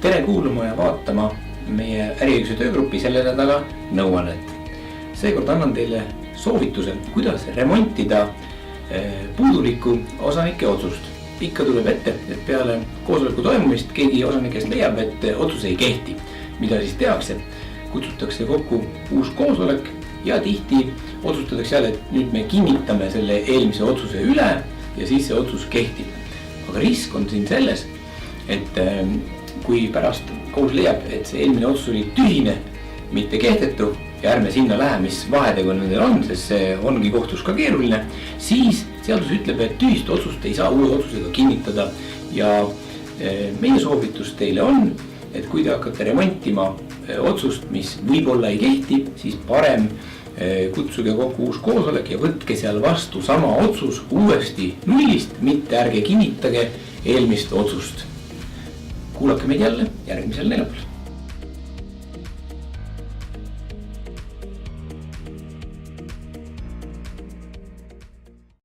Tere kuulama ja vaatama meie äriõiguse töögrupi selle nädala nõuannet. Seekord annan teile soovituse, kuidas remontida puudulikku osanike otsust. Ikka tuleb ette, et peale koosoleku toimumist keegi osanikest leiab, et otsus ei kehti. Mida siis tehakse? Kutsutakse kokku uus koosolek ja tihti otsustatakse jälle, et nüüd me kinnitame selle eelmise otsuse üle ja siis see otsus kehtib. Aga risk on siin selles, et kui pärast kohus leiab, et see eelmine otsus oli tühine, mitte kehtetu ja ärme sinna lähe, mis vahetegu nendel on, sest see ongi kohtus ka keeruline, siis seadus ütleb, et tühist otsust ei saa uue otsusega kinnitada ja meie soovitus teile on, et kui te hakkate remontima otsust, mis võib-olla ei kehti, siis parem kutsuge kokku uus koosolek ja võtke seal vastu sama otsus uuesti nullist, mitte ärge kinnitage eelmist otsust. Kuulake meid jälle järgmisel neljapäeval.